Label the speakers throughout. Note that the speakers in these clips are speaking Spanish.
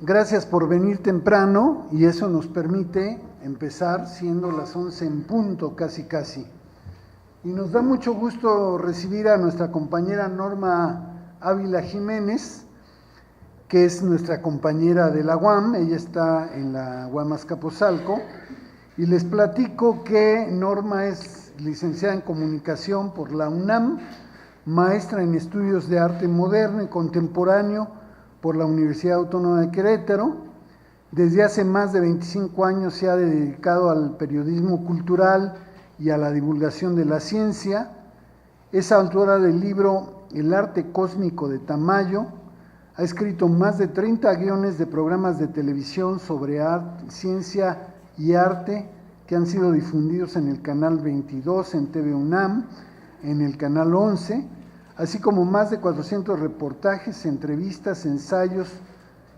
Speaker 1: Gracias por venir temprano y eso nos permite empezar siendo las 11 en punto, casi. Y nos da mucho gusto recibir a nuestra compañera Norma Ávila Jiménez, que es nuestra compañera de la UAM. Ella está en la UAM Azcapotzalco. Y les platico que Norma es licenciada en Comunicación por la UNAM, maestra en Estudios de Arte Moderno y Contemporáneo por la Universidad Autónoma de Querétaro. Desde hace más de 25 años se ha dedicado al periodismo cultural y a la divulgación de la ciencia. Es autora del libro El arte cósmico de Tamayo. Ha escrito más de 30 guiones de programas de televisión sobre arte, ciencia y arte que han sido difundidos en el canal 22, en TV UNAM, en el canal 11, así como más de 400 reportajes, entrevistas, ensayos,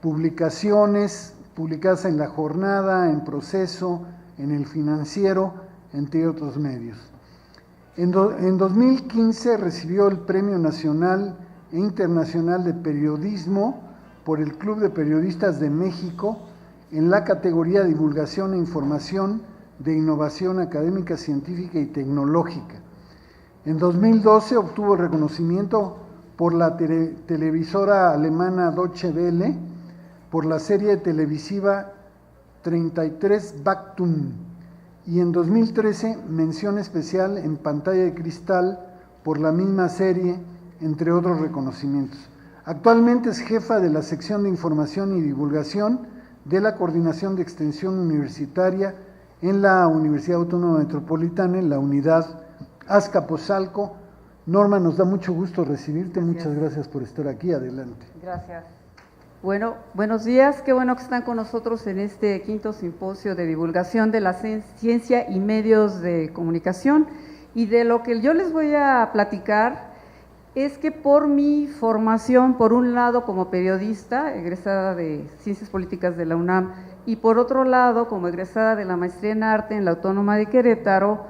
Speaker 1: publicaciones publicadas en La Jornada, en Proceso, en El Financiero, entre otros medios. En 2015 recibió el Premio Nacional e Internacional de Periodismo por el Club de Periodistas de México en la categoría Divulgación e Información de Innovación Académica, Científica y Tecnológica. En 2012 obtuvo el reconocimiento por la televisora alemana Deutsche Welle por la serie televisiva 33 Baktum, y en 2013 mención especial en Pantalla de Cristal por la misma serie, entre otros reconocimientos. Actualmente es jefa de la sección de Información y Divulgación de la Coordinación de Extensión Universitaria en la Universidad Autónoma Metropolitana, en la unidad Azcapotzalco. Norma, nos da mucho gusto recibirte. Gracias. Muchas gracias por estar aquí. Adelante.
Speaker 2: Gracias. Bueno, buenos días. Qué bueno que están con nosotros en este quinto simposio de divulgación de la ciencia y medios de comunicación. Y de lo que yo les voy a platicar es que por mi formación, por un lado como periodista, egresada de Ciencias Políticas de la UNAM, y por otro lado como egresada de la Maestría en Arte en la Autónoma de Querétaro,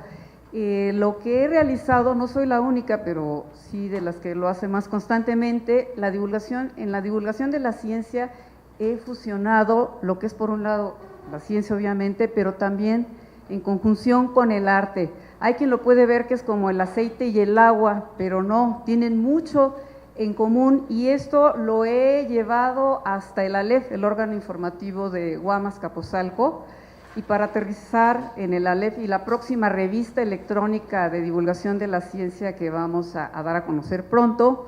Speaker 2: lo que he realizado, no soy la única, pero sí de las que lo hace más constantemente, en la divulgación de la ciencia he fusionado lo que es por un lado la ciencia obviamente, pero también en conjunción con el arte. Hay quien lo puede ver que es como el aceite y el agua, pero no, tienen mucho en común, y esto lo he llevado hasta el ALEF, el órgano informativo de UAM Azcapotzalco, y para aterrizar en el ALEF y la próxima revista electrónica de divulgación de la ciencia que vamos a dar a conocer pronto.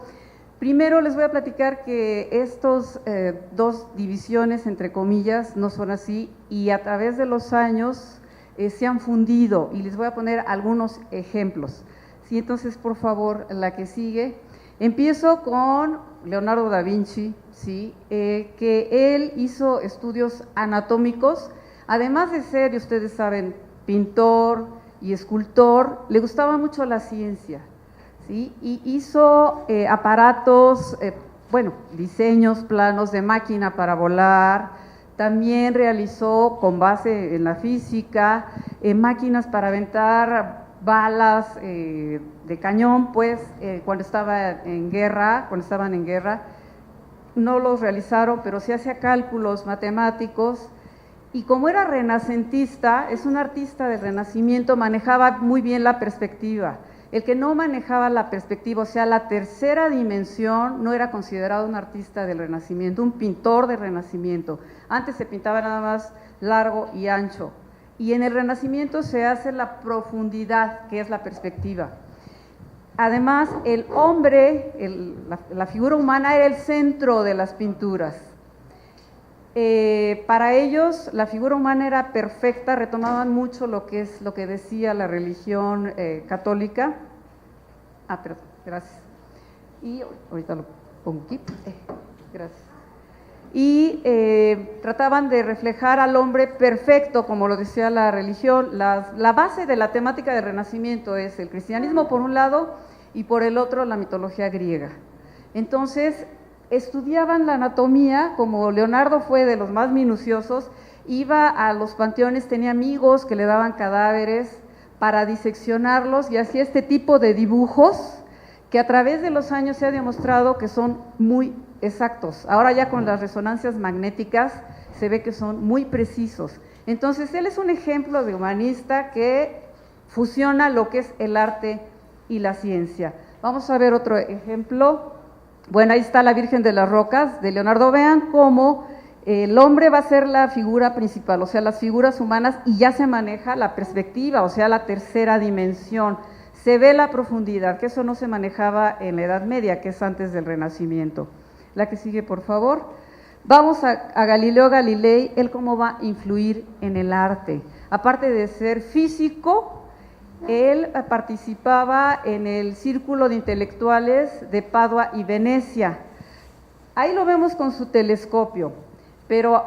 Speaker 2: Primero les voy a platicar que estos dos divisiones, entre comillas, no son así, y a través de los años se han fundido, y les voy a poner algunos ejemplos. Sí, entonces, por favor, la que sigue. Empiezo con Leonardo da Vinci, ¿sí? Que él hizo estudios anatómicos, además de ser, y ustedes saben, pintor y escultor, le gustaba mucho la ciencia, ¿sí? Y hizo aparatos, diseños, planos de máquina para volar. También realizó, con base en la física, máquinas para aventar balas de cañón, pues, cuando estaban en guerra, no los realizaron, pero sí hacía cálculos matemáticos. Y como era renacentista, es un artista del Renacimiento, manejaba muy bien la perspectiva. El que no manejaba la perspectiva, o sea, la tercera dimensión, no era considerado un artista del Renacimiento, un pintor del Renacimiento. Antes se pintaba nada más largo y ancho, y en el Renacimiento se hace la profundidad, que es la perspectiva. Además, el hombre, la figura humana era el centro de las pinturas. Para ellos la figura humana era perfecta, retomaban mucho lo que decía la religión católica. Perdón, gracias. Y ahorita lo pongo aquí. Gracias. Y trataban de reflejar al hombre perfecto, como lo decía la religión. La base de la temática del Renacimiento es el cristianismo por un lado y por el otro la mitología griega. Entonces, estudiaban la anatomía, como Leonardo fue de los más minuciosos, iba a los panteones, tenía amigos que le daban cadáveres para diseccionarlos y hacía este tipo de dibujos que a través de los años se ha demostrado que son muy exactos. Ahora ya con las resonancias magnéticas se ve que son muy precisos. Entonces, él es un ejemplo de humanista que fusiona lo que es el arte y la ciencia. Vamos a ver otro ejemplo. Bueno, ahí está la Virgen de las Rocas de Leonardo. Vean cómo el hombre va a ser la figura principal, o sea, las figuras humanas, y ya se maneja la perspectiva, o sea, la tercera dimensión. Se ve la profundidad, que eso no se manejaba en la Edad Media, que es antes del Renacimiento. La que sigue, por favor. Vamos a Galileo Galilei, él cómo va a influir en el arte. Aparte de ser físico, él participaba en el círculo de intelectuales de Padua y Venecia. Ahí lo vemos con su telescopio, pero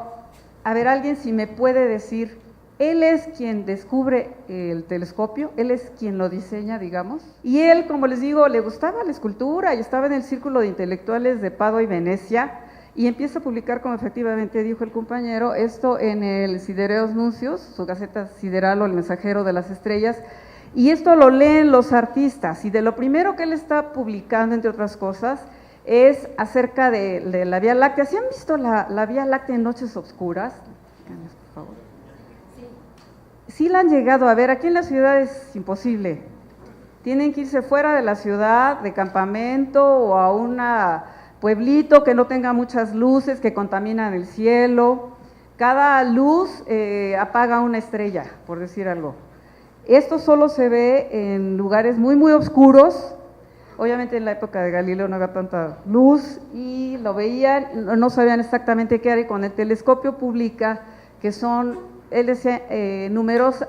Speaker 2: a ver, alguien si me puede decir, él es quien descubre el telescopio, él es quien lo diseña, digamos, y él, como les digo, le gustaba la escultura y estaba en el círculo de intelectuales de Padua y Venecia, y empieza a publicar, como efectivamente dijo el compañero, esto en el Sidereos Nuncios, su Gaceta Sideral o el Mensajero de las Estrellas, y esto lo leen los artistas, y de lo primero que él está publicando, entre otras cosas, es acerca de la Vía Láctea. ¿Sí han visto la Vía Láctea en noches oscuras? Por favor. Sí la han llegado a ver. Aquí en la ciudad es imposible. Tienen que irse fuera de la ciudad, de campamento, o a un pueblito que no tenga muchas luces, que contaminan el cielo. Cada luz apaga una estrella, por decir algo. Esto solo se ve en lugares muy, muy oscuros. Obviamente en la época de Galileo no había tanta luz y lo veían, no sabían exactamente qué era, y con el telescopio publica que son, él decía, numerosos,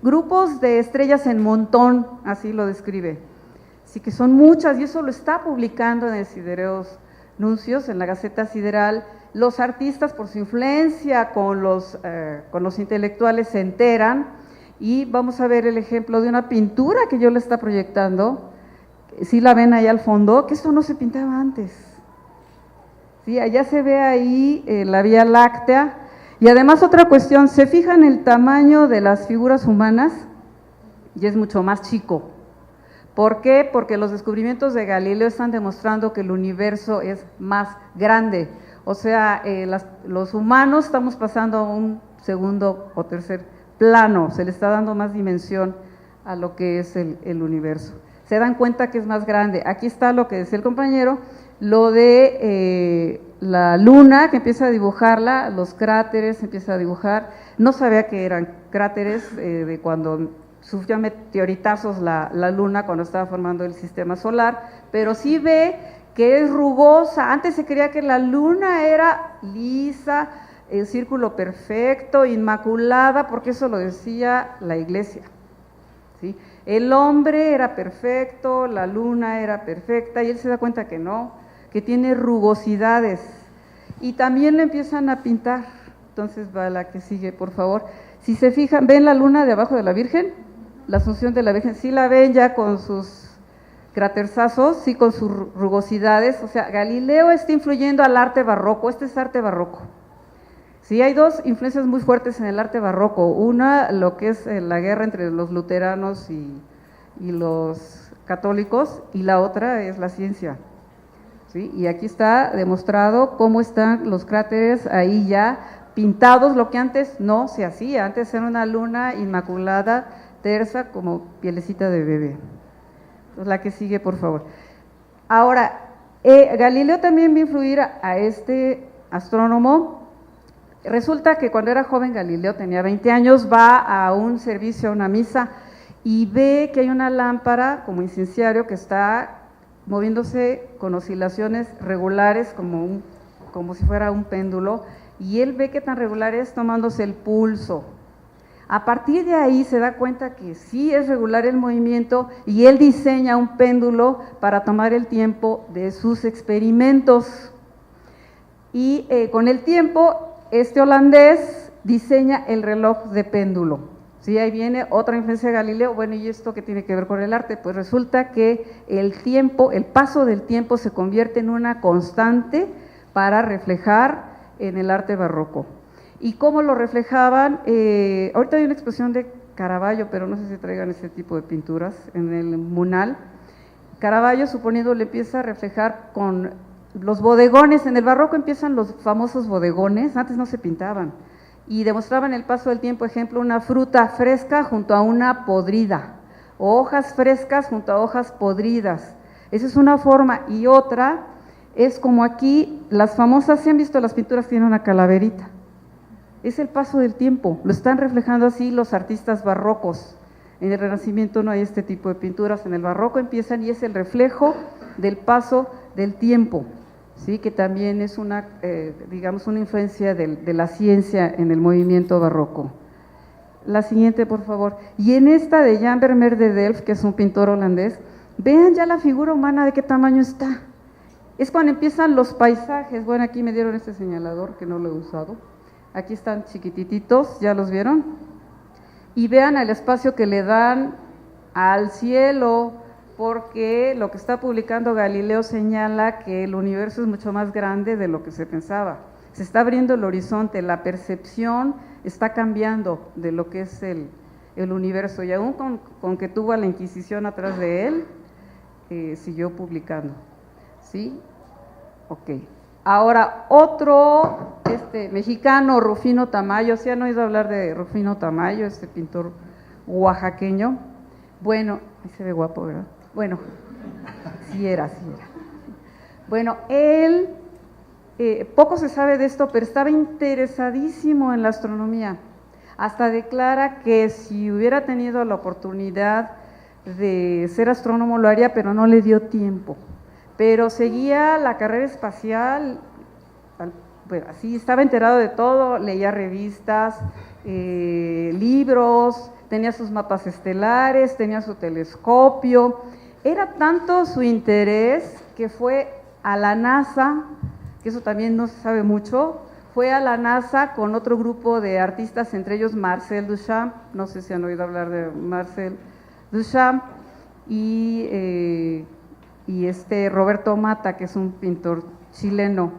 Speaker 2: grupos de estrellas en montón, así lo describe. Así que son muchas, y eso lo está publicando en el Sidereos Nuncios, en la Gaceta Sideral. Los artistas, por su influencia con los intelectuales, se enteran. Y vamos a ver el ejemplo de una pintura que yo le está proyectando. Sí la ven ahí al fondo, que esto no se pintaba antes. Sí, allá se ve ahí la Vía Láctea. Y además otra cuestión, se fijan el tamaño de las figuras humanas y es mucho más chico. ¿Por qué? Porque los descubrimientos de Galileo están demostrando que el universo es más grande. O sea, los humanos estamos pasando a un segundo o tercer plano, se le está dando más dimensión a lo que es el universo. Se dan cuenta que es más grande. Aquí está lo que decía el compañero, lo de la luna, que empieza a dibujarla, los cráteres, empieza a dibujar. No sabía que eran cráteres de cuando sufrió meteoritazos la luna, cuando estaba formando el sistema solar, pero sí ve que es rugosa. Antes se creía que la luna era lisa, el círculo perfecto, inmaculada, porque eso lo decía la iglesia, ¿sí? El hombre era perfecto, la luna era perfecta, y él se da cuenta que no, que tiene rugosidades, y también le empiezan a pintar. Entonces va la que sigue, por favor. Si se fijan, ¿ven la luna de abajo de la Virgen? La Asunción de la Virgen, sí la ven ya con sus craterzazos, sí, con sus rugosidades. O sea, Galileo está influyendo al arte barroco, este es arte barroco. Sí, hay dos influencias muy fuertes en el arte barroco. Una, lo que es la guerra entre los luteranos y los católicos, y la otra es la ciencia. ¿Sí? Y aquí está demostrado cómo están los cráteres ahí ya pintados, lo que antes no se hacía. Antes era una luna inmaculada, tersa, como pielecita de bebé. Entonces, la que sigue, por favor. Ahora, Galileo también va a influir a este astrónomo. Resulta que cuando era joven Galileo, tenía 20 años, va a un servicio, a una misa, y ve que hay una lámpara como incenciario que está moviéndose con oscilaciones regulares, como si fuera un péndulo, y él ve que tan regular es, tomándose el pulso. A partir de ahí se da cuenta que sí es regular el movimiento, y él diseña un péndulo para tomar el tiempo de sus experimentos. Y con el tiempo, este holandés diseña el reloj de péndulo. Sí, ahí viene otra influencia de Galileo. Bueno, ¿y esto qué tiene que ver con el arte? Pues resulta que el tiempo, el paso del tiempo se convierte en una constante para reflejar en el arte barroco. ¿Y cómo lo reflejaban? Ahorita hay una exposición de Caravaggio, pero no sé si traigan ese tipo de pinturas en el Munal. Caravaggio, suponiendo, le empieza a reflejar con Los bodegones, en el barroco empiezan los famosos bodegones, antes no se pintaban, y demostraban el paso del tiempo, ejemplo, una fruta fresca junto a una podrida, o hojas frescas junto a hojas podridas. Esa es una forma, y otra es como aquí, las famosas, ¿se han visto las pinturas que tienen una calaverita? Es el paso del tiempo, lo están reflejando así los artistas barrocos. En el Renacimiento no hay este tipo de pinturas, en el barroco empiezan y es el reflejo del paso del tiempo, ¿sí? Que también es una, digamos, una influencia de la ciencia en el movimiento barroco. La siguiente, por favor. Y en esta de Jan Vermeer de Delft, que es un pintor holandés, vean ya la figura humana de qué tamaño está. Es cuando empiezan los paisajes. Bueno, aquí me dieron este señalador que no lo he usado. Aquí están chiquitititos, ¿ya los vieron? Y vean el espacio que le dan al cielo, porque lo que está publicando Galileo señala que el universo es mucho más grande de lo que se pensaba. Se está abriendo el horizonte, la percepción está cambiando de lo que es el universo, y aún con que tuvo a la Inquisición atrás de él, siguió publicando, ¿sí? Ok. Ahora, otro mexicano, Rufino Tamayo, ¿sí han oído hablar de Rufino Tamayo, este pintor oaxaqueño? Bueno, ahí se ve guapo, ¿verdad? Bueno, sí era. Bueno, él, poco se sabe de esto, pero estaba interesadísimo en la astronomía. Hasta declara que si hubiera tenido la oportunidad de ser astrónomo lo haría, pero no le dio tiempo. Pero seguía la carrera espacial, bueno, así estaba enterado de todo, leía revistas, libros, tenía sus mapas estelares, tenía su telescopio. Era tanto su interés que fue a la NASA, que eso también no se sabe mucho, fue a la NASA con otro grupo de artistas, entre ellos Marcel Duchamp, no sé si han oído hablar de Marcel Duchamp, y Roberto Mata, que es un pintor chileno.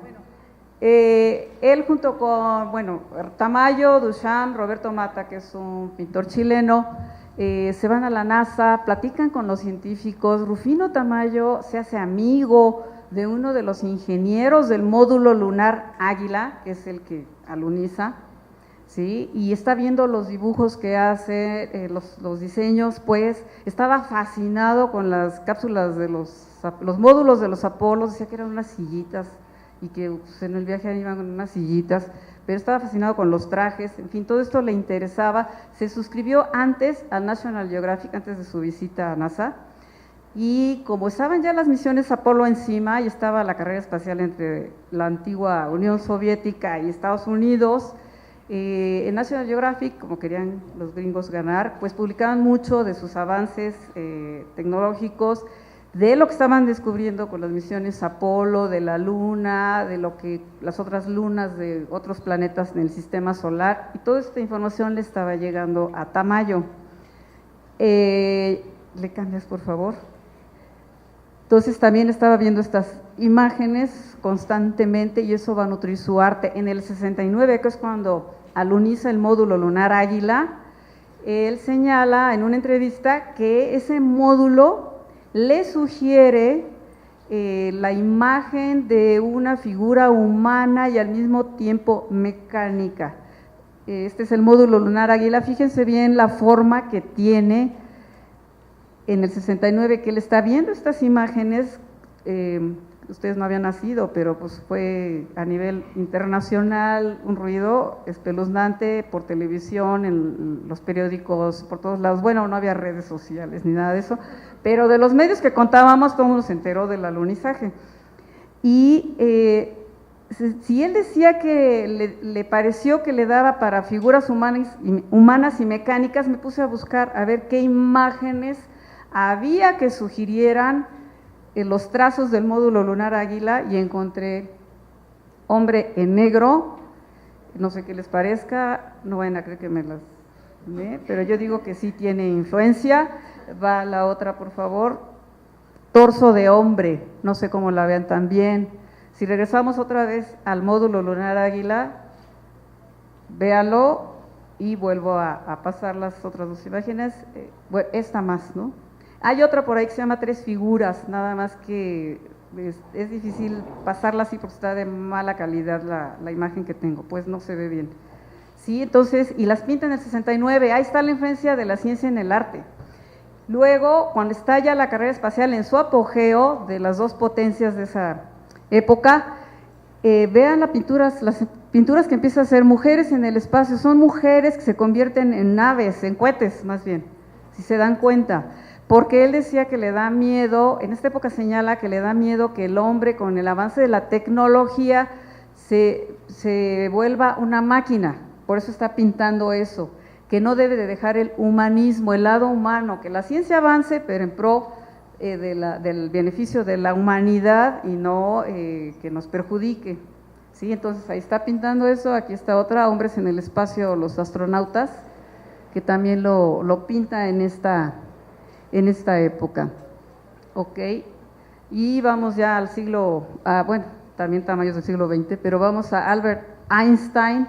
Speaker 2: Él junto con, bueno, Tamayo, Duchamp, Roberto Mata, que es un pintor chileno, se van a la NASA, platican con los científicos. Rufino Tamayo se hace amigo de uno de los ingenieros del módulo lunar Águila, que es el que aluniza, ¿sí? Y está viendo los dibujos que hace, los diseños, pues estaba fascinado con las cápsulas de los módulos de los Apolos, decía que eran unas sillitas y que pues, en el viaje iban con unas sillitas, pero estaba fascinado con los trajes, en fin, todo esto le interesaba. Se suscribió antes al National Geographic, antes de su visita a NASA, y como estaban ya las misiones Apolo encima y estaba la carrera espacial entre la antigua Unión Soviética y Estados Unidos, en National Geographic, como querían los gringos ganar, pues publicaban mucho de sus avances tecnológicos, de lo que estaban descubriendo con las misiones Apolo, de la Luna, de lo que las otras lunas de otros planetas en el sistema solar, y toda esta información le estaba llegando a Tamayo. ¿Le cambias, por favor? Entonces también estaba viendo estas imágenes constantemente y eso va a nutrir su arte. En el 69, que es cuando aluniza el módulo lunar Águila, él señala en una entrevista que ese módulo le sugiere la imagen de una figura humana y al mismo tiempo mecánica. Este es el módulo lunar Águila, fíjense bien la forma que tiene en el 69, que él está viendo estas imágenes. Ustedes no habían nacido, pero pues fue a nivel internacional un ruido espeluznante por televisión, en los periódicos, por todos lados. Bueno, no había redes sociales ni nada de eso, pero de los medios que contábamos, todo el mundo se enteró del alunizaje. Y si él decía que le pareció que le daba para figuras humanas y mecánicas, me puse a buscar a ver qué imágenes había que sugirieran los trazos del módulo lunar Águila y encontré hombre en negro, no sé qué les parezca, no vayan a creer que me las pero yo digo que sí tiene influencia. Va la otra, por favor, torso de hombre, no sé cómo la vean también. Si regresamos otra vez al módulo lunar Águila, véalo y vuelvo a pasar las otras dos imágenes, bueno, esta más, ¿no? Hay otra por ahí que se llama Tres Figuras, nada más que es difícil pasarla así porque está de mala calidad la imagen que tengo, pues no se ve bien. Sí, entonces, y las pinta en el 69, ahí está la influencia de la ciencia en el arte. Luego, cuando estalla la carrera espacial en su apogeo de las dos potencias de esa época, vean las pinturas que empieza a hacer mujeres en el espacio, son mujeres que se convierten en naves, en cohetes más bien, si se dan cuenta, porque él decía que le da miedo, en esta época señala que le da miedo que el hombre con el avance de la tecnología se vuelva una máquina, por eso está pintando eso, que no debe de dejar el humanismo, el lado humano, que la ciencia avance, pero en pro del beneficio de la humanidad y no que nos perjudique. ¿Sí? Entonces ahí está pintando eso, aquí está otra, hombres en el espacio, los astronautas, que también lo pinta en esta época. Ok, y vamos ya al siglo, bueno, también tamaños del siglo XX, pero vamos a Albert Einstein.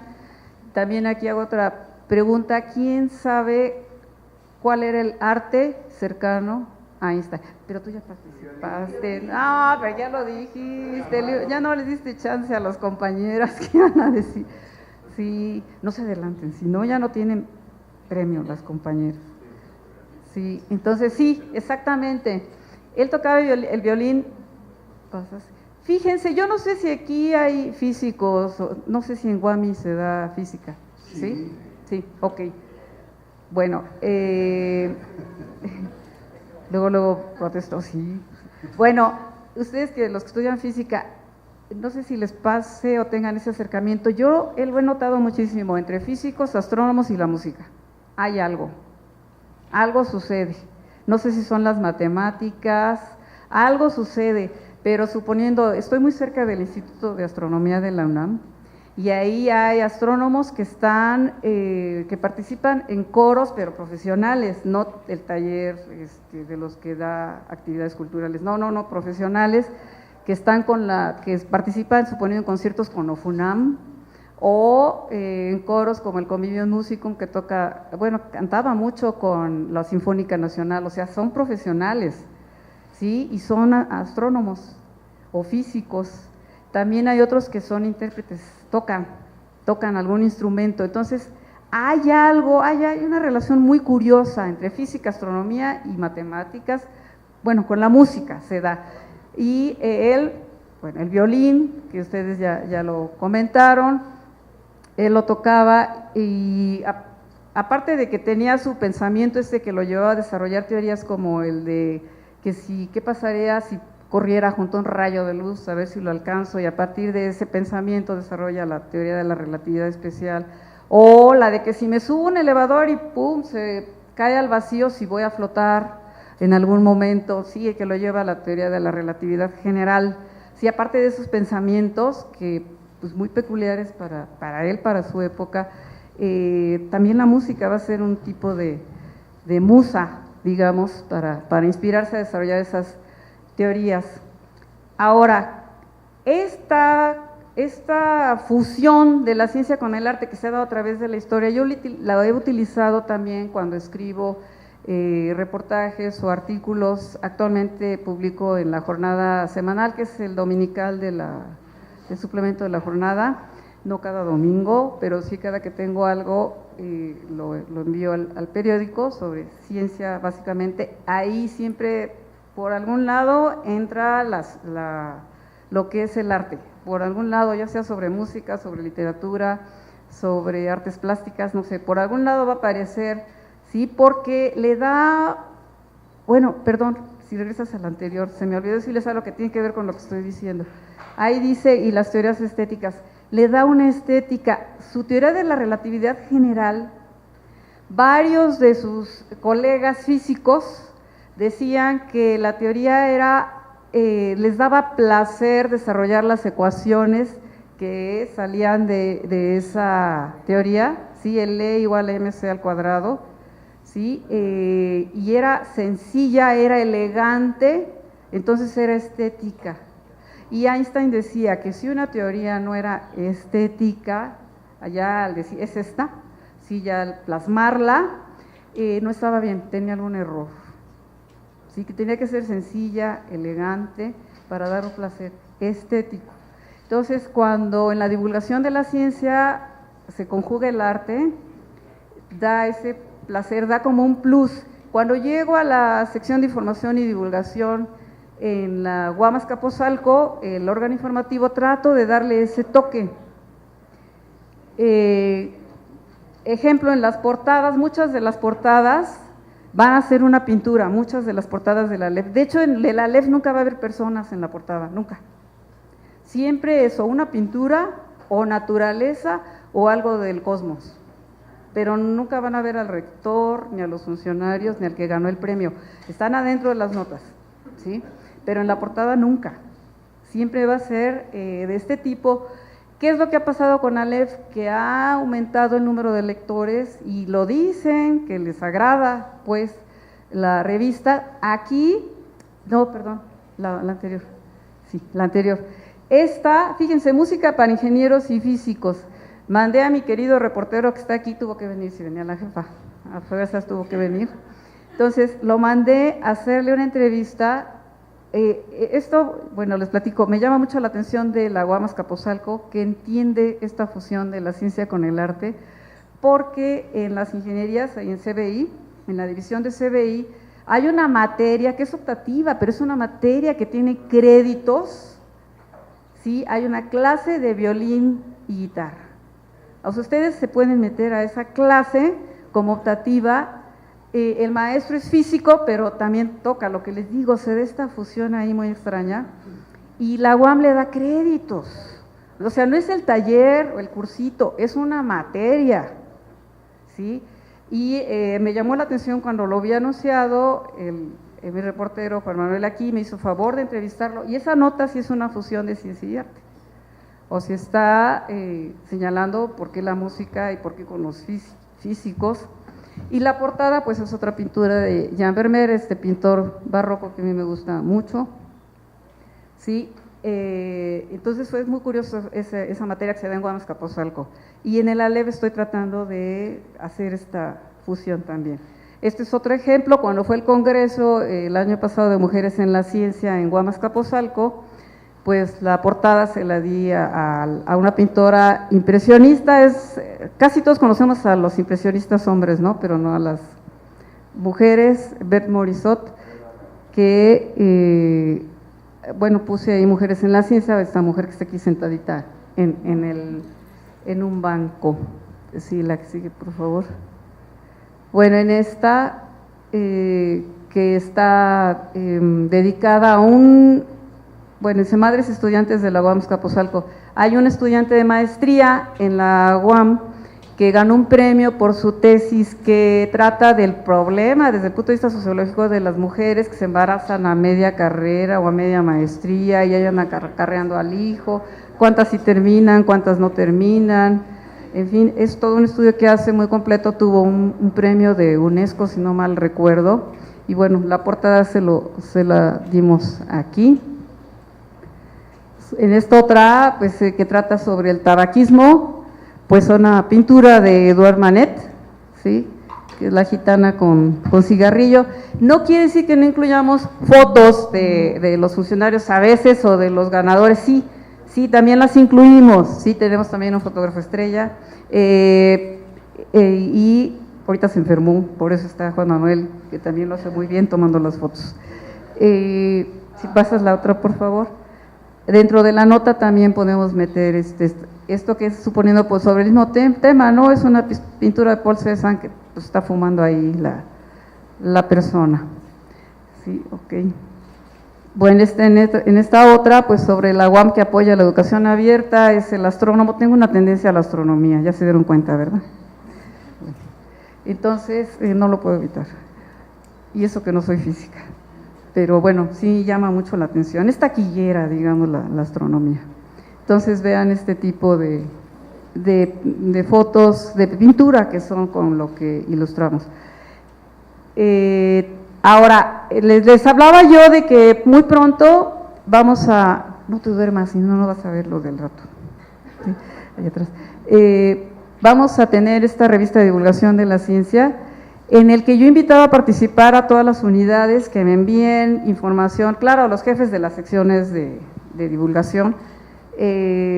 Speaker 2: También aquí hago otra pregunta, ¿quién sabe cuál era el arte cercano a Einstein? Pero tú ya participaste, no, pero ya lo dijiste, ya no les diste chance a los compañeras que iban a decir, sí, no se adelanten, si no ya no tienen premio las compañeras. Sí, entonces sí, exactamente, él tocaba el violín, fíjense, yo no sé si aquí hay físicos, no sé si en Guami se da física, ¿sí? Sí, ok. Bueno, luego protesto, sí. Bueno, ustedes los que estudian física, no sé si les pase o tengan ese acercamiento, yo lo he notado muchísimo entre físicos, astrónomos y la música, hay algo sucede, no sé si son las matemáticas, algo sucede, pero suponiendo, estoy muy cerca del Instituto de Astronomía de la UNAM, y ahí hay astrónomos que que participan en coros, pero profesionales, no el taller de los que da actividades culturales, no, profesionales, que están que participan, suponiendo, en conciertos con OFUNAM, o en coros como el Convivio Musicum, que cantaba mucho con la Sinfónica Nacional, o sea, son profesionales, ¿sí? Y son astrónomos o físicos. También hay otros que son intérpretes, tocan algún instrumento. Entonces, hay una relación muy curiosa entre física, astronomía y matemáticas, bueno, con la música se da. Y el violín, que ustedes ya lo comentaron, él lo tocaba y aparte de que tenía su pensamiento que lo llevaba a desarrollar teorías como el de qué pasaría si corriera junto a un rayo de luz, a ver si lo alcanzo, y a partir de ese pensamiento desarrolla la teoría de la relatividad especial, o la de que si me subo a un elevador y pum, se cae al vacío, si voy a flotar en algún momento, sí, que lo lleva a la teoría de la relatividad general. Sí, aparte de esos pensamientos que pues muy peculiares para él, para su época, también la música va a ser un tipo de musa, digamos, para inspirarse a desarrollar esas teorías. Ahora, esta fusión de la ciencia con el arte que se ha dado a través de la historia, yo la he utilizado también cuando escribo reportajes o artículos. Actualmente publico en La Jornada Semanal, que es el dominical el suplemento de La Jornada, no cada domingo, pero sí cada que tengo algo lo envío al periódico sobre ciencia, básicamente. Ahí siempre por algún lado entra lo que es el arte, por algún lado, ya sea sobre música, sobre literatura, sobre artes plásticas, no sé, por algún lado va a aparecer, sí, porque le da, bueno, perdón, si regresas al anterior, se me olvidó decirles algo que tiene que ver con lo que estoy diciendo. Ahí dice, y las teorías estéticas, le da una estética, su teoría de la relatividad general, varios de sus colegas físicos decían que la teoría les daba placer desarrollar las ecuaciones que salían de esa teoría, ¿sí? L igual a mc al cuadrado, ¿sí? Y era sencilla, era elegante, entonces era estética. Y Einstein decía que si una teoría no era estética, allá al decir, es esta, sí, ya al plasmarla, no estaba bien, tenía algún error. Sí, que tenía que ser sencilla, elegante, para dar un placer estético. Entonces, cuando en la divulgación de la ciencia se conjuga el arte, da ese placer, da como un plus. Cuando llego a la sección de información y divulgación en la UAM Azcapotzalco, el órgano informativo, trato de darle ese toque. Ejemplo, en las portadas, muchas de las portadas van a ser una pintura, muchas de las portadas de la LEF. De hecho, en la LEF nunca va a haber personas en la portada, nunca. Siempre es o una pintura, o naturaleza, o algo del cosmos. Pero nunca van a ver al rector, ni a los funcionarios, ni al que ganó el premio. Están adentro de las notas, ¿sí? Pero en la portada nunca. Siempre va a ser de este tipo. ¿Qué es lo que ha pasado con Aleph? Que ha aumentado el número de lectores y lo dicen, que les agrada, pues, la revista. Aquí, no, perdón, la anterior, sí, la anterior. Esta, fíjense, música para ingenieros y físicos. Mandé a mi querido reportero que está aquí, tuvo que venir, si venía la jefa, a fuerzas tuvo que venir. Entonces, lo mandé a hacerle una entrevista. Esto, bueno, les platico, me llama mucho la atención de la UAM Azcapotzalco, que entiende esta fusión de la ciencia con el arte, porque en las ingenierías, ahí en CBI, en la división de CBI, hay una materia que es optativa, pero es una materia que tiene créditos, ¿sí? Hay una clase de violín y guitarra. O sea, ustedes se pueden meter a esa clase como optativa. El maestro es físico, pero también toca, lo que les digo, se da esta fusión ahí muy extraña, y la UAM le da créditos. O sea, no es el taller o el cursito, es una materia, ¿sí? Y me llamó la atención cuando lo había anunciado, mi reportero Juan Manuel aquí me hizo favor de entrevistarlo, y esa nota sí es una fusión de ciencia y arte. O si está señalando por qué la música y por qué con los físicos. Y la portada, pues es otra pintura de Jan Vermeer, este pintor barroco que a mí me gusta mucho. Sí, entonces fue muy curioso esa materia que se da en UAM Azcapotzalco. Y en el ALEV estoy tratando de hacer esta fusión también. Este es otro ejemplo, cuando fue el congreso el año pasado de Mujeres en la Ciencia en UAM Azcapotzalco, pues la portada se la di a una pintora impresionista. Casi todos conocemos a los impresionistas hombres, ¿no? Pero no a las mujeres. Berthe Morisot, que, bueno, puse ahí Mujeres en la Ciencia, esta mujer que está aquí sentadita en un banco. Sí, la que sigue, por favor. Bueno, en esta, que está dedicada a bueno, dice Madres Estudiantes de la UAM Azcapotzalco. Hay un estudiante de maestría en la UAM que ganó un premio por su tesis que trata del problema desde el punto de vista sociológico de las mujeres que se embarazan a media carrera o a media maestría y andan acarreando al hijo, cuántas sí terminan, cuántas no terminan. En fin, es todo un estudio que hace muy completo, tuvo un premio de UNESCO, si no mal recuerdo, y bueno, la portada se la dimos aquí. En esta otra, pues que trata sobre el tabaquismo, pues una pintura de Edouard Manet, ¿sí? Que es la gitana con cigarrillo. No quiere decir que no incluyamos fotos de los funcionarios a veces o de los ganadores, sí, también las incluimos, sí, tenemos también un fotógrafo estrella, y ahorita se enfermó, por eso está Juan Manuel, que también lo hace muy bien tomando las fotos. Si pasas la otra, por favor. Dentro de la nota también podemos meter esto que es suponiendo pues sobre el mismo tema, ¿no? Es una pintura de Paul Cézanne que pues, está fumando ahí la persona. Sí, ok. Bueno, en esta otra, pues sobre la UAM que apoya la educación abierta, es el astrónomo. Tengo una tendencia a la astronomía, ya se dieron cuenta, ¿verdad? Bueno, entonces, no lo puedo evitar. Y eso que no soy física. Pero bueno, sí llama mucho la atención, es taquillera, digamos, la astronomía. Entonces vean este tipo de fotos, de pintura, que son con lo que ilustramos. Ahora, les hablaba yo de que muy pronto vamos a… No te duermas, si no, no vas a ver lo del rato. Sí, allá atrás. Vamos a tener esta revista de divulgación de la ciencia. en el que yo he invitado a participar a todas las unidades que me envíen información, claro, a los jefes de las secciones de divulgación,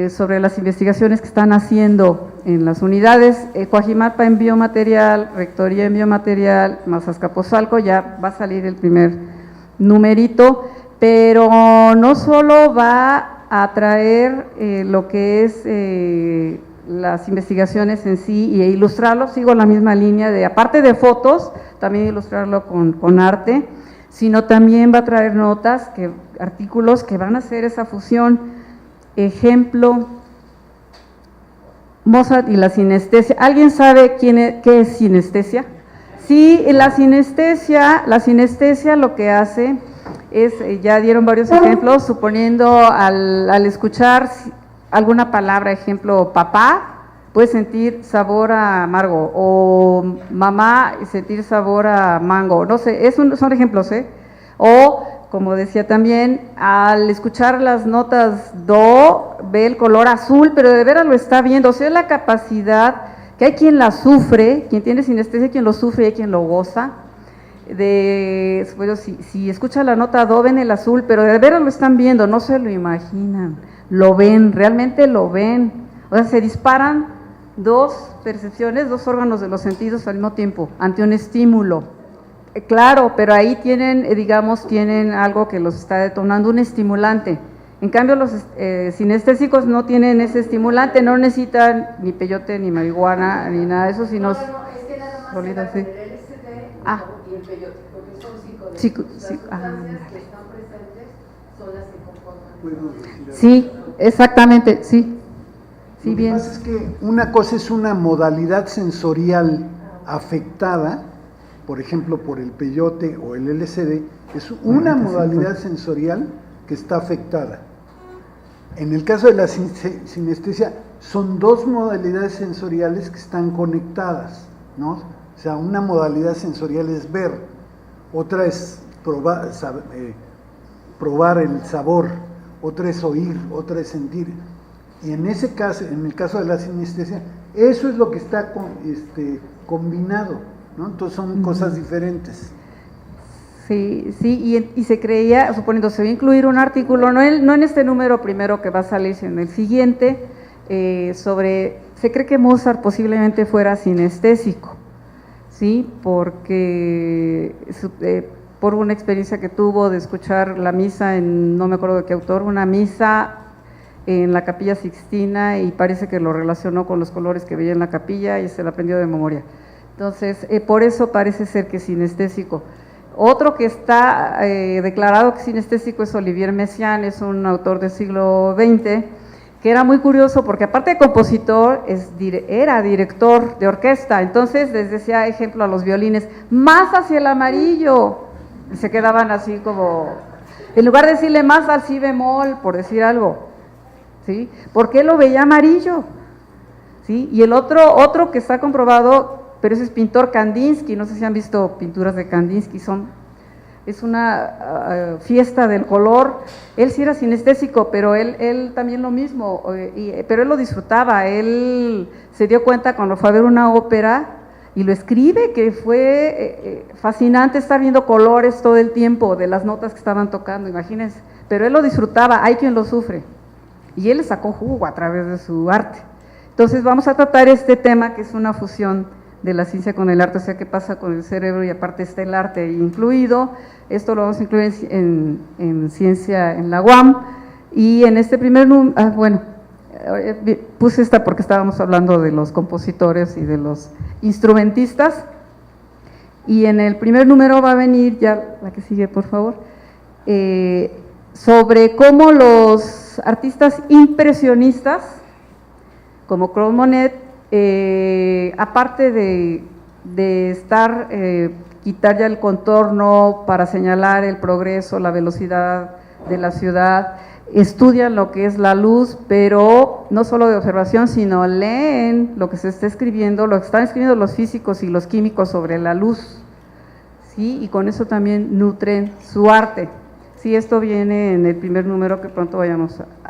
Speaker 2: sobre las investigaciones que están haciendo en las unidades. Coajimalpa envió material, Rectoría envió material, más Azcapotzalco, ya va a salir el primer numerito, pero no solo va a traer lo que es las investigaciones en sí e ilustrarlo, sigo la misma línea de, aparte de fotos, también ilustrarlo con arte, sino también va a traer notas, artículos que van a hacer esa fusión. Ejemplo, Mozart y la sinestesia. ¿Alguien sabe qué es sinestesia? Sí, la sinestesia lo que hace es, ya dieron varios ejemplos, suponiendo al escuchar alguna palabra, ejemplo, papá, puede sentir sabor a amargo, o mamá sentir sabor a mango, no sé, son ejemplos, o como decía también, al escuchar las notas do, ve el color azul, pero de veras lo está viendo, o sea, la capacidad, que hay quien la sufre, quien tiene sinestesia, quien lo sufre y hay quien lo goza, bueno, si escucha la nota do, ven el azul, pero de veras lo están viendo, no se lo imaginan, lo ven, realmente lo ven, o sea, se disparan dos percepciones, dos órganos de los sentidos al mismo tiempo, ante un estímulo. Claro, pero ahí tienen, digamos, tienen algo que los está detonando, un estimulante. En cambio, los sinestésicos no tienen ese estimulante, no necesitan ni peyote, ni marihuana, ni nada de eso, sino…
Speaker 3: No, es que nada más
Speaker 2: sólido, sí.
Speaker 3: el LSD y el peyote, porque son psicodélicos. Las sustancias que están presentes son las que conforman.
Speaker 2: Sí, exactamente, sí. Sí,
Speaker 1: Lo
Speaker 2: bien.
Speaker 1: que pasa es que una cosa es una modalidad sensorial afectada, por ejemplo, por el peyote o el LSD, es una modalidad sensorial que está afectada. En el caso de la sinestesia, son dos modalidades sensoriales que están conectadas, ¿no? O sea, una modalidad sensorial es ver, otra es probar el sabor, otra es oír, otra es sentir. Y en ese caso, en el caso de la sinestesia, eso es lo que está combinado, ¿no? Entonces son cosas diferentes.
Speaker 2: Sí, y se creía, suponiendo se va a incluir un artículo, no en este número primero que va a salir, sino en el siguiente, se cree que Mozart posiblemente fuera sinestésico, ¿sí? Porque por una experiencia que tuvo de escuchar la misa no me acuerdo de qué autor, una misa en la Capilla Sixtina, y parece que lo relacionó con los colores que veía en la capilla y se la aprendió de memoria. Entonces, por eso parece ser que es sinestésico. Otro que está declarado que es sinestésico es Olivier Messiaen, es un autor del siglo XX, que era muy curioso porque aparte de compositor, era director de orquesta, entonces les decía, ejemplo, a los violines, más hacia el amarillo, y se quedaban así como, en lugar de decirle más al si bemol, por decir algo, ¿sí? Porque él lo veía amarillo, ¿sí? Y el otro que está comprobado, pero ese es pintor Kandinsky, no sé si han visto pinturas de Kandinsky, es una fiesta del color. Él sí era sinestésico, pero él también lo mismo, pero él lo disfrutaba, él se dio cuenta cuando fue a ver una ópera y lo escribe, que fue fascinante estar viendo colores todo el tiempo de las notas que estaban tocando, imagínense, pero él lo disfrutaba, hay quien lo sufre, y él le sacó jugo a través de su arte. Entonces vamos a tratar este tema que es una fusión de la ciencia con el arte, o sea, qué pasa con el cerebro, y aparte está el arte incluido. Esto lo vamos a incluir en ciencia en la UAM, y en este primer número, puse esta porque estábamos hablando de los compositores y de los instrumentistas, y en el primer número va a venir, ya la que sigue por favor, sobre cómo los artistas impresionistas, como Claude Monet, aparte de estar, quitar ya el contorno para señalar el progreso, la velocidad de la ciudad, estudian lo que es la luz, pero no solo de observación, sino leen lo que se está escribiendo, lo que están escribiendo los físicos y los químicos sobre la luz, ¿sí? Y con eso también nutren su arte. Sí, esto viene en el primer número que pronto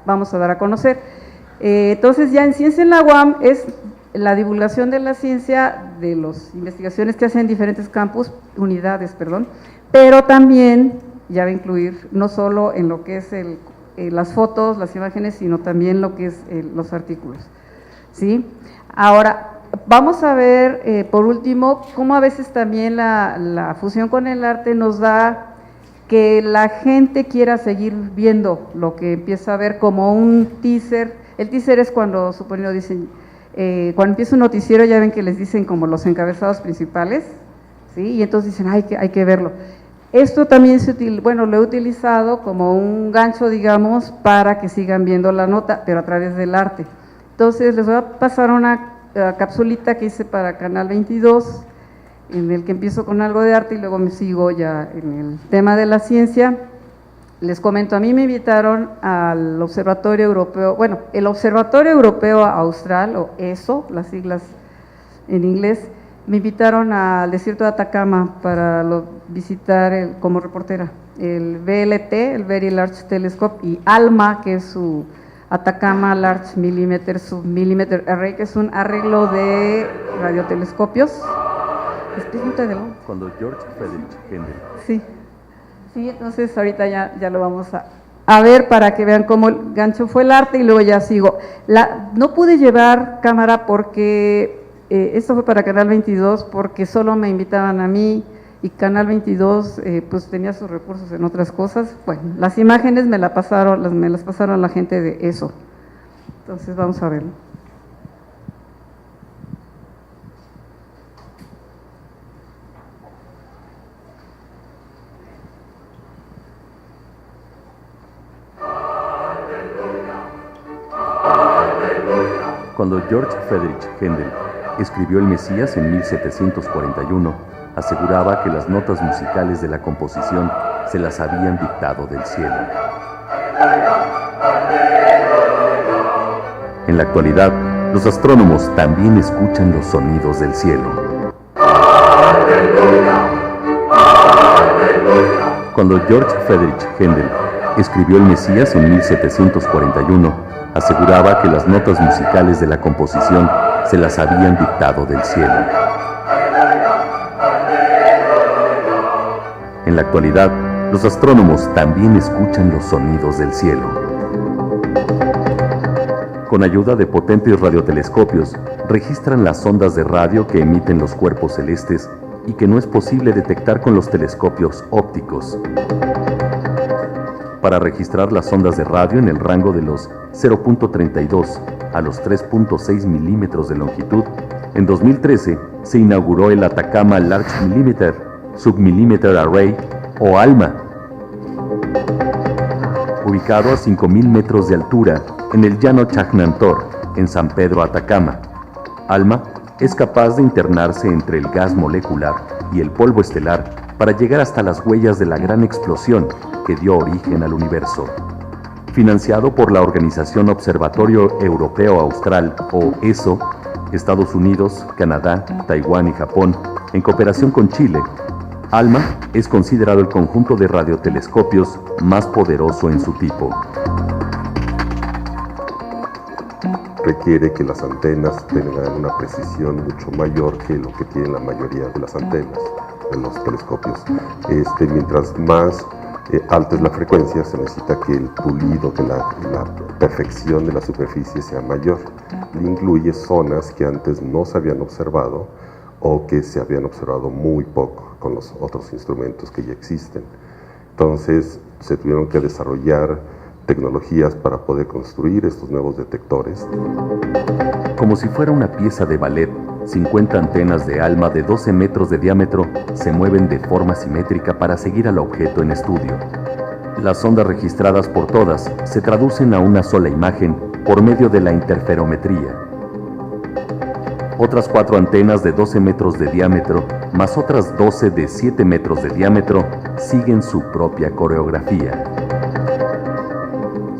Speaker 2: vamos a dar a conocer. Entonces ya en Ciencia en la UAM es la divulgación de la ciencia, de las investigaciones que hacen en diferentes campus, unidades, perdón, pero también ya va a incluir no solo en lo que es las fotos, las imágenes, sino también lo que es los artículos, ¿sí? Ahora, vamos a ver, por último, cómo a veces también la fusión con el arte nos da que la gente quiera seguir viendo lo que empieza a ver como un teaser. El teaser es cuando, suponiendo, dicen, cuando empieza un noticiero, ya ven que les dicen como los encabezados principales, ¿sí? Y entonces dicen, hay que verlo. Esto también lo he utilizado como un gancho, digamos, para que sigan viendo la nota, pero a través del arte. Entonces, les voy a pasar una capsulita que hice para Canal 22, en el que empiezo con algo de arte y luego me sigo ya en el tema de la ciencia. Les comento, a mí me invitaron al Observatorio Europeo, bueno, el Observatorio Europeo Austral, o ESO, las siglas en inglés, me invitaron al desierto de Atacama para visitar como reportera, el VLT, el Very Large Telescope, y ALMA, que es su Atacama Large Millimeter Submillimeter Array, que es un arreglo de radiotelescopios.
Speaker 4: Cuando George Friedrich Händel.
Speaker 2: Sí, entonces ahorita ya lo vamos a ver para que vean cómo el gancho fue el arte y luego ya sigo. No pude llevar cámara porque, esto fue para Canal 22, porque solo me invitaban a mí y Canal 22 pues tenía sus recursos en otras cosas. Bueno, las imágenes me las pasaron la gente de ESO. Entonces vamos a verlo.
Speaker 4: Cuando George Friedrich Händel escribió El Mesías en 1741, aseguraba que las notas musicales de la composición se las habían dictado del cielo. En la actualidad, los astrónomos también escuchan los sonidos del cielo. Cuando George Friedrich Händel escribió El Mesías en 1741, aseguraba que las notas musicales de la composición se las habían dictado del cielo. En la actualidad, los astrónomos también escuchan los sonidos del cielo. Con ayuda de potentes radiotelescopios, registran las ondas de radio que emiten los cuerpos celestes y que no es posible detectar con los telescopios ópticos. Para registrar las ondas de radio en el rango de los 0.32 a los 3.6 milímetros de longitud, en 2013 se inauguró el Atacama Large Millimeter Submillimeter Array, o ALMA, ubicado a 5.000 metros de altura en el llano Chajnantor, en San Pedro Atacama. ALMA es capaz de internarse entre el gas molecular y el polvo estelar para llegar hasta las huellas de la gran explosión que dio origen al universo. Financiado por la Organización Observatorio Europeo Austral, o ESO, Estados Unidos, Canadá, Taiwán y Japón, en cooperación con Chile, ALMA es considerado el conjunto de radiotelescopios más poderoso en su tipo.
Speaker 5: Requiere que las antenas tengan una precisión mucho mayor que lo que tienen la mayoría de las antenas de los telescopios. Mientras más alta es la frecuencia, se necesita que el pulido, que la perfección de la superficie sea mayor. Incluye zonas que antes no se habían observado o que se habían observado muy poco con los otros instrumentos que ya existen. Entonces se tuvieron que desarrollar tecnologías para poder construir estos nuevos detectores.
Speaker 4: Como si fuera una pieza de ballet, 50 antenas de ALMA de 12 metros de diámetro se mueven de forma simétrica para seguir al objeto en estudio. Las ondas registradas por todas se traducen a una sola imagen por medio de la interferometría. Otras 4 antenas de 12 metros de diámetro, más otras 12 de 7 metros de diámetro, siguen su propia coreografía.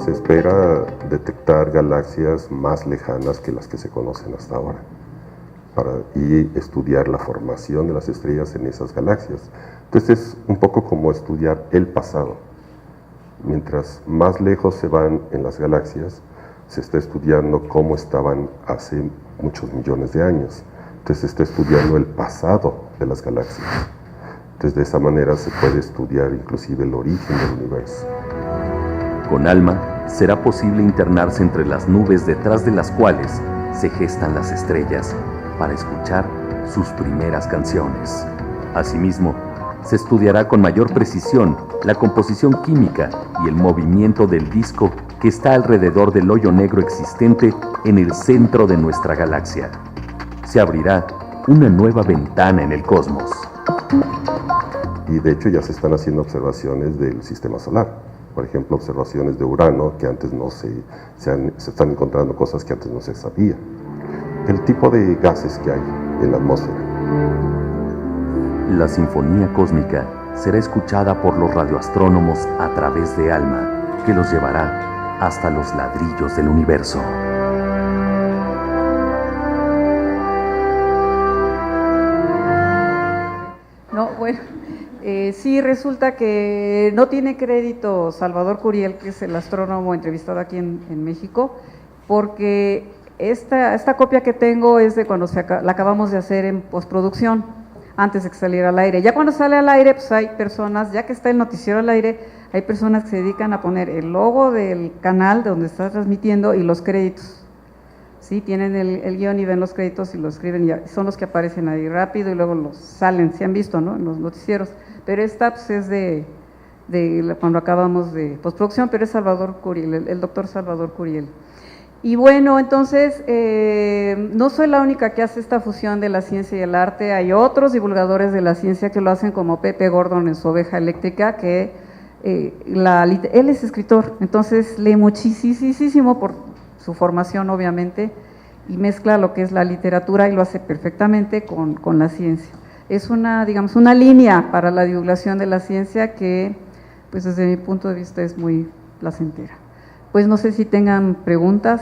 Speaker 5: Se espera detectar galaxias más lejanas que las que se conocen hasta ahora, y estudiar la formación de las estrellas en esas galaxias. Entonces es un poco como estudiar el pasado. Mientras más lejos se van en las galaxias, se está estudiando cómo estaban hace muchos millones de años. Entonces se está estudiando el pasado de las galaxias. Entonces de esa manera se puede estudiar inclusive el origen del universo.
Speaker 4: Con ALMA será posible internarse entre las nubes detrás de las cuales se gestan las estrellas para escuchar sus primeras canciones. Asimismo, se estudiará con mayor precisión la composición química y el movimiento del disco que está alrededor del hoyo negro existente en el centro de nuestra galaxia. Se abrirá una nueva ventana en el cosmos.
Speaker 5: Y de hecho ya se están haciendo observaciones del sistema solar. Por ejemplo, observaciones de Urano, que antes no se están encontrando cosas que antes no se sabía. El tipo de gases que hay en la atmósfera.
Speaker 4: La sinfonía cósmica será escuchada por los radioastrónomos a través de ALMA, que los llevará hasta los ladrillos del universo.
Speaker 2: No, bueno, sí resulta que no tiene crédito Salvador Curiel, que es el astrónomo entrevistado aquí en México, porque esta copia que tengo es de cuando la acabamos de hacer en postproducción, antes de que saliera al aire. Ya cuando sale al aire, pues hay personas, ya que está el noticiero al aire, hay personas que se dedican a poner el logo del canal de donde está transmitiendo y los créditos. Sí, tienen el guión y ven los créditos y lo escriben, y son los que aparecen ahí rápido y luego los salen, se han visto, ¿no?, en los noticieros. Pero esta pues, es de cuando acabamos de postproducción, pero es Salvador Curiel, el doctor Salvador Curiel. Y bueno, entonces, no soy la única que hace esta fusión de la ciencia y el arte, hay otros divulgadores de la ciencia que lo hacen, como Pepe Gordon en su Oveja Eléctrica, que él es escritor, entonces lee muchísimo por su formación obviamente, y mezcla lo que es la literatura y lo hace perfectamente con la ciencia. Es digamos, una línea para la divulgación de la ciencia que, pues desde mi punto de vista, es muy placentera. Pues no sé si tengan preguntas.